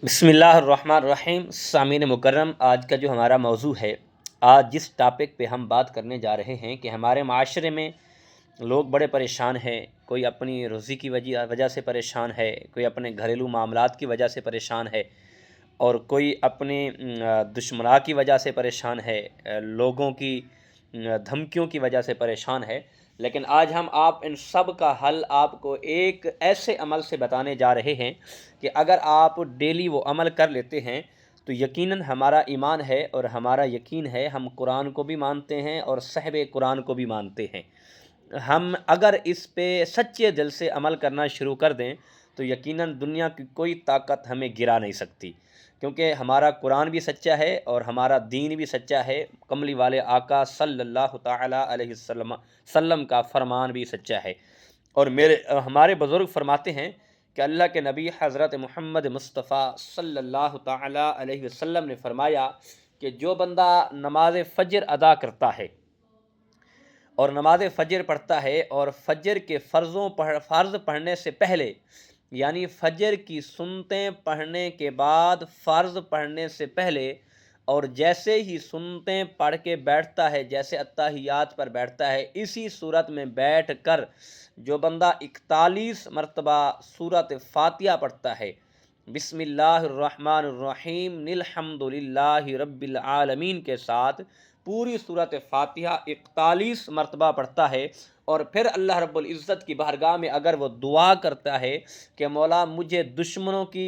بسم اللہ الرحمن الرحیم۔ سامعین مکرم، آج کا جو ہمارا موضوع ہے، آج جس ٹاپک پہ ہم بات کرنے جا رہے ہیں کہ ہمارے معاشرے میں لوگ بڑے پریشان ہیں۔ کوئی اپنی روزی کی وجہ سے پریشان ہے، کوئی اپنے گھریلو معاملات کی وجہ سے پریشان ہے، اور کوئی اپنی دشمنائی کی وجہ سے پریشان ہے، لوگوں کی دھمکیوں کی وجہ سے پریشان ہے۔ لیکن آج ہم ان سب کا حل آپ کو ایک ایسے عمل سے بتانے جا رہے ہیں کہ اگر آپ ڈیلی وہ عمل کر لیتے ہیں تو یقیناً ہمارا ایمان ہے اور ہمارا یقین ہے، ہم قرآن کو بھی مانتے ہیں اور صاحب قرآن کو بھی مانتے ہیں۔ ہم اگر اس پہ سچے دل سے عمل کرنا شروع کر دیں تو یقیناً دنیا کی کوئی طاقت ہمیں گرا نہیں سکتی، کیونکہ ہمارا قرآن بھی سچا ہے اور ہمارا دین بھی سچا ہے۔ کملی والے آقا صلی اللہ تعالیٰ علیہ وسلم کا فرمان بھی سچا ہے، اور ہمارے بزرگ فرماتے ہیں کہ اللہ کے نبی حضرت محمد مصطفیٰ صلی اللہ تعالیٰ علیہ وسلم نے فرمایا کہ جو بندہ نماز فجر ادا کرتا ہے اور نماز فجر پڑھتا ہے اور فجر کے فرض پڑھنے سے پہلے، یعنی فجر کی سنتیں پڑھنے کے بعد فرض پڑھنے سے پہلے، اور جیسے ہی سنتیں پڑھ کے بیٹھتا ہے، جیسے اتحیات پر بیٹھتا ہے، اسی صورت میں بیٹھ کر جو بندہ 41 مرتبہ سورۃ فاتحہ پڑھتا ہے، بسم اللہ الرحمن الرحیم الحمد للہ رب العالمین کے ساتھ پوری سورۃ فاتحہ 41 مرتبہ پڑھتا ہے، اور پھر اللہ رب العزت کی بارگاہ میں اگر وہ دعا کرتا ہے کہ مولا مجھے دشمنوں کی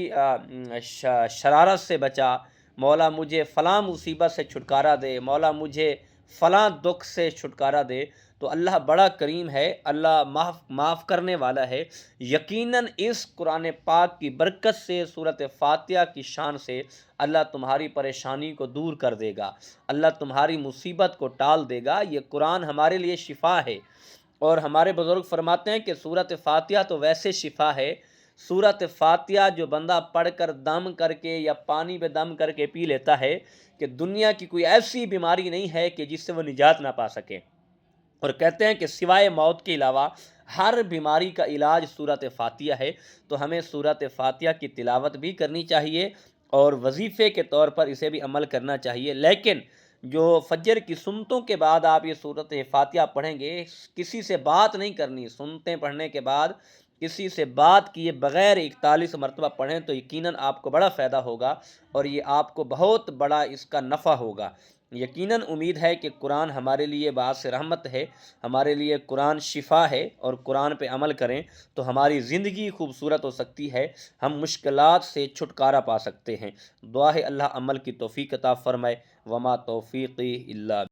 شرارت سے بچا، مولا مجھے فلاں مصیبت سے چھٹکارا دے، مولا مجھے فلاں دکھ سے چھٹکارا دے، تو اللہ بڑا کریم ہے، اللہ معاف کرنے والا ہے۔ یقیناً اس قرآن پاک کی برکت سے، سورۃ فاتحہ کی شان سے اللہ تمہاری پریشانی کو دور کر دے گا، اللہ تمہاری مصیبت کو ٹال دے گا۔ یہ قرآن ہمارے لیے شفا ہے، اور ہمارے بزرگ فرماتے ہیں کہ سورۃ فاتحہ تو ویسے شفا ہے، سورۃ فاتحہ جو بندہ پڑھ کر دم کر کے یا پانی پہ دم کر کے پی لیتا ہے کہ دنیا کی کوئی ایسی بیماری نہیں ہے کہ جس سے وہ نجات نہ پا سکے، اور کہتے ہیں کہ سوائے موت کے علاوہ ہر بیماری کا علاج سورۃ فاتحہ ہے۔ تو ہمیں سورۃ فاتحہ کی تلاوت بھی کرنی چاہیے اور وظیفے کے طور پر اسے بھی عمل کرنا چاہیے، لیکن جو فجر کی سنتوں کے بعد آپ یہ سورۃ فاتحہ پڑھیں گے، کسی سے بات نہیں کرنی، سنتیں پڑھنے کے بعد کسی سے بات کیے بغیر 41 مرتبہ پڑھیں تو یقیناً آپ کو بڑا فائدہ ہوگا، اور یہ آپ کو بہت بڑا اس کا نفع ہوگا۔ یقیناً امید ہے کہ قرآن ہمارے لیے باعث رحمت ہے، ہمارے لیے قرآن شفا ہے، اور قرآن پہ عمل کریں تو ہماری زندگی خوبصورت ہو سکتی ہے، ہم مشکلات سے چھٹکارا پا سکتے ہیں۔ دعا ہے اللہ عمل کی توفیق عطا فرمائے۔ وما توفیقی الا